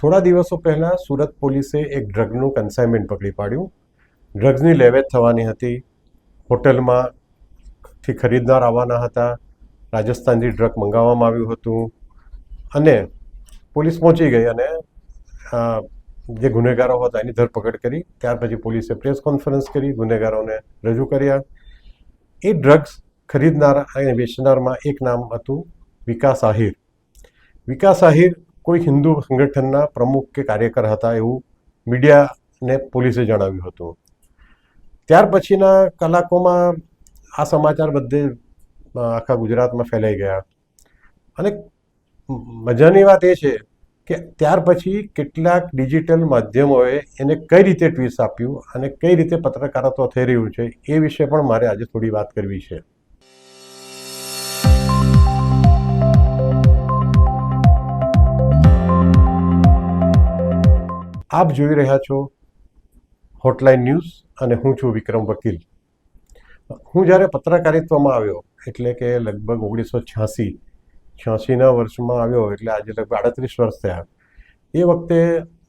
થોડા દિવસો પહેલાં સુરત પોલીસે એક ડ્રગનું કન્સાઇનમેન્ટ પકડી પાડ્યું. ડ્રગ્સની લેવેચ થવાની હતી. હોટલમાંથી ખરીદનાર આવવાના હતા. રાજસ્થાનથી ડ્રગ મંગાવવામાં આવ્યું હતું અને પોલીસ પહોંચી ગઈ અને જે ગુનેગારો હતા એની ધરપકડ કરી. ત્યાર પછી પોલીસે પ્રેસ કોન્ફરન્સ કરી, ગુનેગારોને રજૂ કર્યા. એ ડ્રગ્સ ખરીદનાર અને વેચનારમાં એક નામ હતું વિકાસ આહિર. વિકાસ આહિર કોઈ હિન્દુ સંગઠનના પ્રમુખ કે કાર્યકર હતા એવું મીડિયાને પોલીસે જણાવ્યું હતું. ત્યાર પછીના કલાકોમાં આ સમાચાર બધે આખા ગુજરાતમાં ફેલાઈ ગયા. અને મજાની વાત એ છે કે ત્યાર પછી કેટલાક ડિજિટલ માધ્યમોએ એને કઈ રીતે ટ્વીટ આપ્યું અને કઈ રીતે પત્રકારત્વ થઈ રહ્યું છે એ વિશે પણ મારે આજે થોડી વાત કરવી છે. આપ જોઈ રહ્યા છો હોટલાઇન ન્યૂઝ અને હું છું વિક્રમ વકીલ. હું જ્યારે પત્રકારિત્વમાં આવ્યો એટલે કે લગભગ 1986ના વર્ષમાં આવ્યો એટલે આજે લગભગ 38 વર્ષ થયા. એ વખતે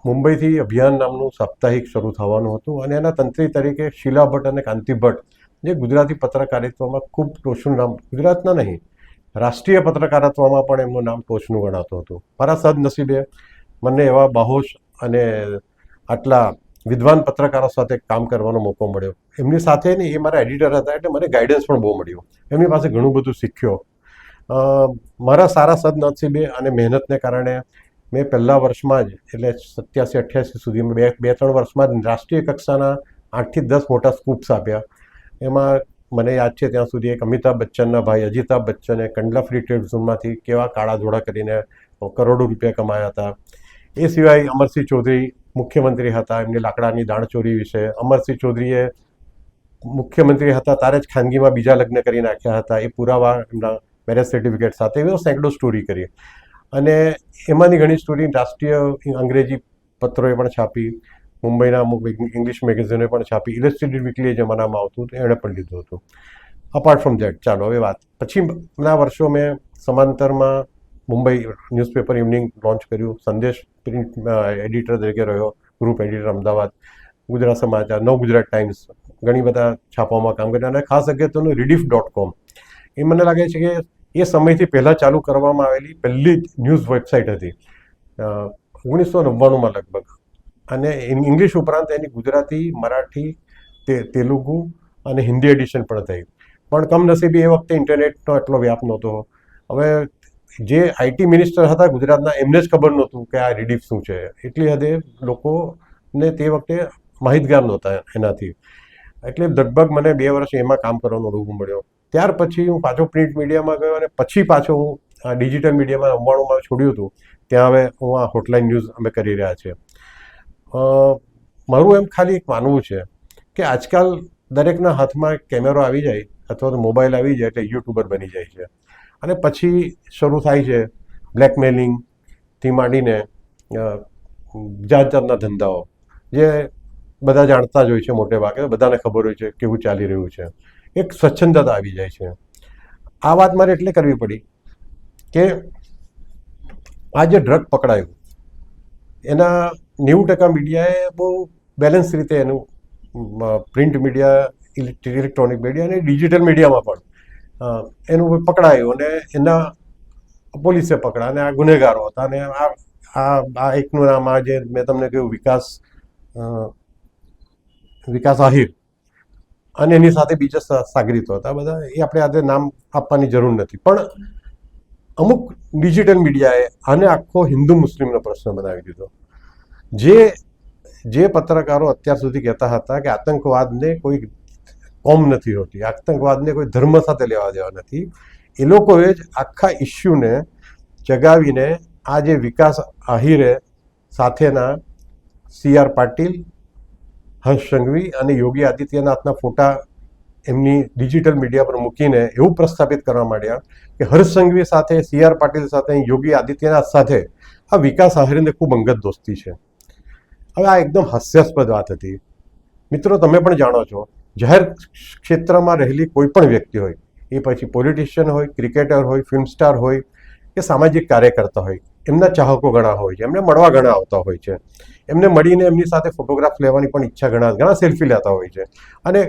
મુંબઈથી અભિયાન નામનું સાપ્તાહિક શરૂ થવાનું હતું અને એના તંત્રી તરીકે શીલા ભટ્ટ અને કાંતિ ભટ્ટ જે ગુજરાતી પત્રકારિત્વમાં ખૂબ ટોચનું નામ, ગુજરાતના નહીં રાષ્ટ્રીય પત્રકારત્વમાં પણ એમનું નામ ટોચનું ગણાતું હતું. મારા સદનસીબે મને એવા બાહોશ અને આટલા વિદ્વાન પત્રકારો સાથે કામ કરવાનો મોકો મળ્યો. એમની સાથે ને એ મારા એડિટર હતા એટલે મને ગાઈડન્સ પણ બહુ મળ્યું. એમની પાસે ઘણું બધું શીખ્યો. મારા સારા સદનસીબે અને મહેનતને કારણે મેં પહેલા વર્ષમાં જ એટલે 87-88 સુધીમાં બે ત્રણ વર્ષમાં જ રાષ્ટ્રીય કક્ષાના 8 થી 10 મોટા સ્કૂપ્સ આપ્યા. એમાં મને યાદ છે ત્યાં સુધી એક અમિતાભ બચ્ચનના ભાઈ અજિતાભ બચ્ચને કંડલા ફ્રી ટ્રેડ ઝોનમાંથી કેવા કાળા ધોળા કરીને કરોડો રૂપિયા કમાયા હતા. એ સિવાય અમરસિંહ ચૌધરી મુખ્યમંત્રી હતા, એમની લાકડાની દાણચોરી વિશે. અમરસિંહ ચૌધરીએ મુખ્યમંત્રી હતા ત્યારે જ ખાનગીમાં બીજા લગ્ન કરી નાખ્યા હતા, એ પુરાવા એમના મેરેજ સર્ટિફિકેટ સાથે એવી સેંકડો સ્ટોરી કરી. અને એમાંની ઘણી સ્ટોરી રાષ્ટ્રીય અંગ્રેજી પત્રોએ પણ છાપી, મુંબઈના અમુક ઇંગ્લિશ મેગેઝિનોએ પણ છાપી, ઇલસ્ટ્રેટેડ વીકલી જમાનામાં આવતું એણે પણ લીધું હતું. અપાર્ટ ફ્રોમ ધેટ ચાલો હવે વાત પછીના વર્ષો મેં સમાંતરમાં મુંબઈ ન્યૂઝપેપર ઇવનિંગ લોન્ચ કર્યું, સંદેશ પ્રિન્ટ એડિટર તરીકે રહ્યો, ગ્રુપ એડિટર અમદાવાદ, ગુજરાત સમાચાર, નવ ગુજરાત ટાઈમ્સ, ઘણી બધા છાપાઓમાં કામ કર્યું અને ખાસ અગત્યનું rediff.com. એ મને લાગે છે કે એ સમયથી પહેલાં ચાલુ કરવામાં આવેલી પહેલી ન્યૂઝ વેબસાઇટ હતી 1999માં લગભગ. અને ઇંગ્લિશ ઉપરાંત એની ગુજરાતી, મરાઠી, તેલુગુ અને હિન્દી એડિશન પણ થઈ. પણ કમનસીબે એ વખતે ઇન્ટરનેટનો એટલો વ્યાપ નહોતો. હવે જે આઈટી મિનિસ્ટર હતા ગુજરાતના એમને જ ખબર નહોતું કે આ રીડિફ શું છે. એટલી હદે લોકોને તે વખતે માહિતગાર નહોતા એનાથી. એટલે લગભગ મને 2 વર્ષ એમાં કામ કરવાનો અનુભવ મળ્યો. ત્યાર પછી હું પાછો પ્રિન્ટ મીડિયામાં ગયો અને પછી પાછો હું આ ડિજિટલ મીડિયામાં 99માં છોડ્યું હતું. ત્યાં હવે હું આ હોટલાઇન ન્યૂઝ અમે કરી રહ્યા છીએ. મારું એમ ખાલી એક માનવું છે કે આજકાલ દરેકના હાથમાં કેમેરો આવી જાય અથવા તો મોબાઈલ આવી જાય એટલે યુટ્યુબર બની જાય છે. અને પછી શરૂ થાય છે બ્લેકમેલિંગથી માંડીને જાત જાતના ધંધાઓ જે બધા જાણતા જ હોય છે, મોટે ભાગે બધાને ખબર હોય છે કેવું ચાલી રહ્યું છે. એક સ્વચ્છંદતા આવી જાય છે. આ વાત મારે એટલે કરવી પડી કે આ જે ડ્રગ પકડાયું એના 90% મીડિયાએ બહુ બેલેન્સ રીતે એનું પ્રિન્ટ મીડિયા, ઇલેક્ટ્રોનિક મીડિયા અને ડિજિટલ મીડિયામાં પણ એનું પકડાયું અને એના પોલીસે પકડા અને આ ગુનેગારો હતા. અને આ એકનું નામ આ જે મેં તમને કહ્યું વિકાસ આહિર અને એની સાથે બીજા સાગરીતો હતા. બધા એ આપણે આજે નામ આપવાની જરૂર નથી. પણ અમુક ડિજિટલ મીડિયાએ આને આખો હિન્દુ મુસ્લિમનો પ્રશ્ન બનાવી દીધો. જે પત્રકારો અત્યાર સુધી કહેતા હતા કે આતંકવાદને કોઈ કોમ નથી હોતી, આતંકવાદને કોઈ ધર્મ સાથે લેવા દેવા નથી, એ લોકોએ જ આખા ઇસ્યુને જગાવીને આ જે વિકાસ આહિરે સાથેના CR પાટીલ, હર્ષ સંઘવી અને યોગી આદિત્યનાથના ફોટા એમની ડિજિટલ મીડિયા પર મૂકીને એવું પ્રસ્થાપિત કરવા માંડ્યા કે હર્ષ સંઘવી સાથે, CR પાટીલ સાથે, યોગી આદિત્યનાથ સાથે આ વિકાસ આહિરને ખૂબ અંગત દોસ્તી છે. હવે આ એકદમ હાસ્યાસ્પદ વાત હતી. મિત્રો, તમે પણ જાણો છો, જાહેર ક્ષેત્રમાં રહેલી કોઈ પણ વ્યક્તિ હોય, એ પછી પોલિટિશિયન હોય, ક્રિકેટર હોય, ફિલ્મ સ્ટાર હોય કે સામાજિક કાર્યકર્તા હોય, એમના ચાહકો ઘણા હોય છે, એમને મળવા ઘણા આવતા હોય છે, એમને મળીને એમની સાથે ફોટોગ્રાફ લેવાની પણ ઈચ્છા ઘણા સેલ્ફી લેતા હોય છે, અને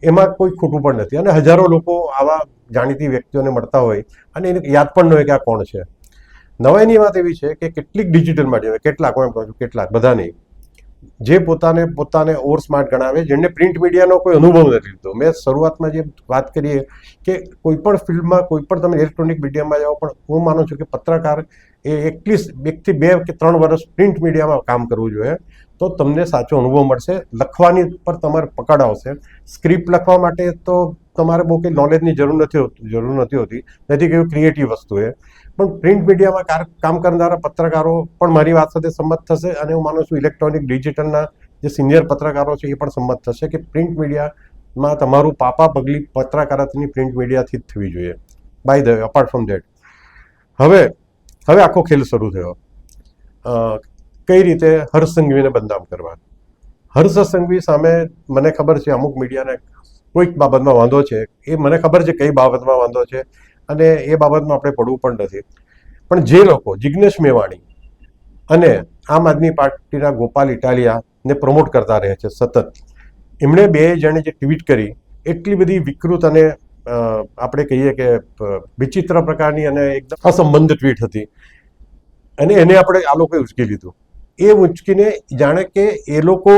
એમાં કોઈ ખોટું પણ નથી. અને હજારો લોકો આવા જાણીતી વ્યક્તિઓને મળતા હોય અને એને યાદ પણ ન હોય કે આ કોણ છે. નવાઈની વાત એવી છે કે કેટલીક ડિજિટલ માધ્યમ, કેટલાક હું એમ કહું છું, કેટલાક, બધા નહીં, જે પોતાને ઓવર સ્માર્ટ ગણાવે, જેમને પ્રિન્ટ મીડિયાનો કોઈ અનુભવ નથી લીધો. મેં શરૂઆતમાં જે વાત કરીએ કે કોઈ પણ ફિલ્ડમાં, કોઈ પણ તમે ઇલેક્ટ્રોનિક મીડિયામાં જાઓ, પણ હું માનું છું કે પત્રકાર એ એટલીસ્ટ 1 થી 2 કે 3 વર્ષ પ્રિન્ટ મીડિયામાં કામ કરવું જોઈએ, તો તમને સાચો અનુભવ મળશે. લખવાની પર તમારે પકડ આવશે. સ્ક્રિપ્ટ લખવા માટે તો તમારે બહુ કંઈ નોલેજની જરૂર નથી હોતી, નથી કે ક્રિએટિવ વસ્તુ એ. પણ પ્રિન્ટ મીડિયામાં કામ કરનારા પત્રકારો પણ મારી વાત સાથે સંમત થશે, અને હું માનું છું ઇલેક્ટ્રોનિક ડિજિટલના જે સિનિયર પત્રકારો છે એ પણ સંમત થશે કે પ્રિન્ટ મીડિયામાં તમારું પાપા પગલી પત્રકારત્વની પ્રિન્ટ મીડિયાથી જ થવી જોઈએ. By the way, apart from that, હવે આખો ખેલ શરૂ થયો. કઈ રીતે હર્ષ સંઘવીને બદનામ કરવા. હર્ષ સંઘવી સામે મને ખબર છે અમુક મીડિયાને કોઈક બાબતમાં વાંધો છે, એ મને ખબર છે કઈ બાબતમાં વાંધો છે, અને એ બાબતમાં આપણે પડવું પણ નથી. પણ જે લોકો જિગ્નેશ મેવાણી અને આમ આદમી પાર્ટીના ગોપાલ ઇટાલિયાને પ્રમોટ કરતા રહે છે સતત, એમણે 2 જણે જે ટ્વીટ કરી, એટલી બધી વિકૃત અને આપણે કહીએ કે વિચિત્ર પ્રકારની અને એકદમ અસંબંધ ટ્વીટ હતી, અને એને આપણે આ લોકોએ ઉચકી લીધું. એ ઉચકીને જાણે કે એ લોકો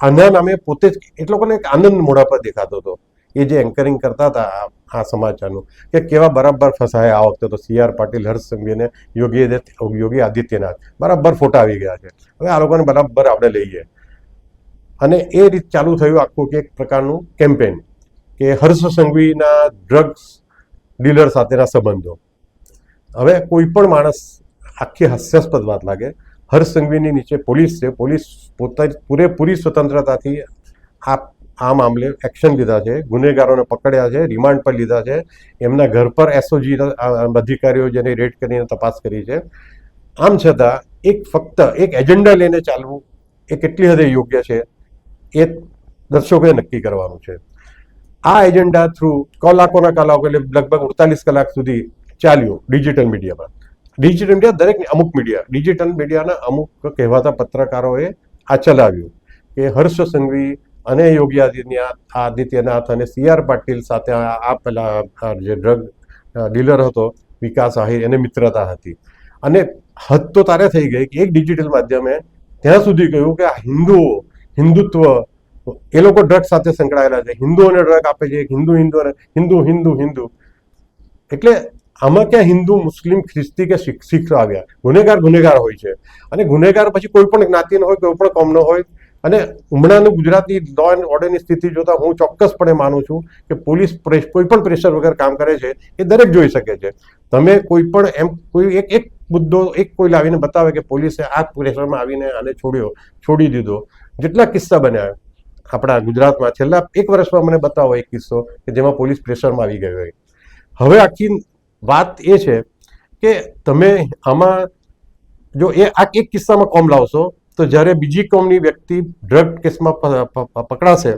આના નામે પોતે જ, એ લોકોને એક આનંદ મોઢા પર દેખાતો હતો. એ જે એન્કરિંગ કરતા હતા આ સમાચારનું, કે કેવા બરાબર ફસાયા આ વખતે તો CR પાટીલ, હર્ષ સંઘવી અને યોગી આદિત્યનાથ બરાબર ફોટા આવી ગયા છે. હવે આ લોકોને બરાબર આપણે લઈએ, અને એ રીત ચાલુ થયું આખું કે એક પ્રકારનું કેમ્પેન કે હર્ષ સંઘવીના ડ્રગ્સ ડીલર સાથેના સંબંધો. હવે કોઈ પણ માણસ, આખી હાસ્યાસ્પદ વાત લાગે, હર્ષ સંઘવીની નીચે પોલીસ છે, પોલીસ પૂરેપૂરી સ્વતંત્રતાથી આ મામલે એક્શન લીધા છે, ગુનેગારોને પકડ્યા છે, રિમાન્ડ પર લીધા છે, એમના ઘર પર SOG અધિકારીઓ જેને રેડ કરીને તપાસ કરી છે. આમ છતાં ફક્ત એક એજન્ડા લઈને ચાલવું એ કેટલી હદે યોગ્ય છે એ દર્શકોએ નક્કી કરવાનું છે. આ એજન્ડા થ્રુ કલાકોના કલાકો, એટલે લગભગ 48 કલાક સુધી ચાલ્યું ડિજિટલ મીડિયામાં. ડિજિટલ મીડિયા દરેક અમુક મીડિયા, ડિજિટલ મીડિયાના અમુક કહેવાતા પત્રકારોએ આ ચલાવ્યું કે હર્ષ સંઘવી અને યોગી આદિત્યનાથ અને CR પાટીલ સાથે આ પેલા જે ડ્રગ ડીલર હતો વિકાસ આહિર, એને મિત્રતા હતી. અને હદ તો તારે થઈ ગઈ કે એક ડિજિટલ માધ્યમે ત્યાં સુધી કહ્યું કે આ હિન્દુત્વ, એ લોકો ડ્રગ સાથે સંકળાયેલા છે, હિન્દુઓને ડ્રગ આપે છે, હિન્દુ. એટલે આમાં ક્યાં હિન્દુ, મુસ્લિમ, ખ્રિસ્તી કે શીખ આવ્યા? ગુનેગાર હોય છે, અને ગુનેગાર પછી કોઈ પણ જ્ઞાતિનો હોય, કોઈ પણ કોમનો હોય. અને હમણાંનું ગુજરાતની લો એન્ડ ઓર્ડરની સ્થિતિ જોતા હું ચોક્કસપણે માનું છું કે પોલીસ કોઈ પણ પ્રેશર વગર કામ કરે છે એ દરેક જોઈ શકે છે. તમે કોઈ પણ કોઈ એક મુદ્દો કોઈ લાવીને બતાવે કે પોલીસે આ પ્રેશરમાં આવીને આને છોડી દીધો. જેટલા કિસ્સા બન્યા આપણા ગુજરાતમાં છેલ્લા 1 વર્ષમાં, મને બતાવો એક કિસ્સો કે જેમાં પોલીસ પ્રેશરમાં આવી ગઈ હોય. હવે આખી વાત એ છે કે તમે આમાં જો આ એક કિસ્સામાં કોમ લાવશો, તો જ્યારે બીજી કોમની વ્યક્તિ ડ્રગ કેસમાં પકડાશે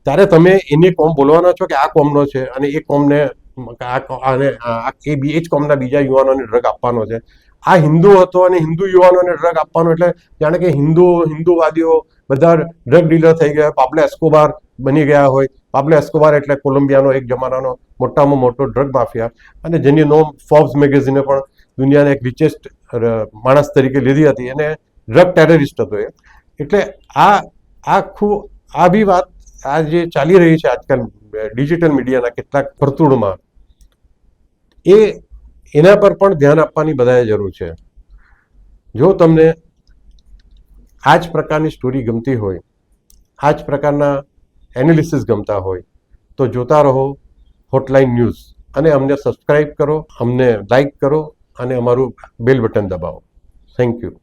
ત્યારે તમે એની કોમ બોલવાના છો કે આ કોમનો છે, અને એ કોમને એ જ કોમના બીજા યુવાનોને ડ્રગ આપવાનો છે. આ હિન્દુ હતો અને હિન્દુ યુવાનોને ડ્રગ આપવાનો, એટલે જાણે કે હિન્દુવાદીઓ બધા ડ્રગ ડીલર થઈ ગયા, પાબ્લો એસ્કોબાર બની ગયા હોય. પાબ્લો એસ્કોબાર એટલે કોલંબિયાનો એક જમાનાનો મોટામાં મોટો ડ્રગ માફિયા, અને જેની નોંધ ફોર્બ્સ મેગેઝિને પણ દુનિયાને એક રિચેસ્ટ માણસ તરીકે લીધી હતી, એને ડ્રગ ટેરરિસ્ટ હતો એ. એટલે આ બી વાત આ જે ચાલી રહી છે આજકાલ ડિજિટલ મીડિયાના કેટલાક વર્તુળમાં, એના પર પણ ધ્યાન આપવાની બધાએ જરૂર છે. જો તમને આ જ પ્રકારની સ્ટોરી ગમતી હોય, આ જ પ્રકારના એનાલિસિસ ગમતા હોય, તો જોતા રહો હોટલાઇન ન્યૂઝ, અને અમને સબસ્ક્રાઇબ કરો, અમને લાઇક કરો, અને અમારું બેલ બટન દબાવો. Thank you.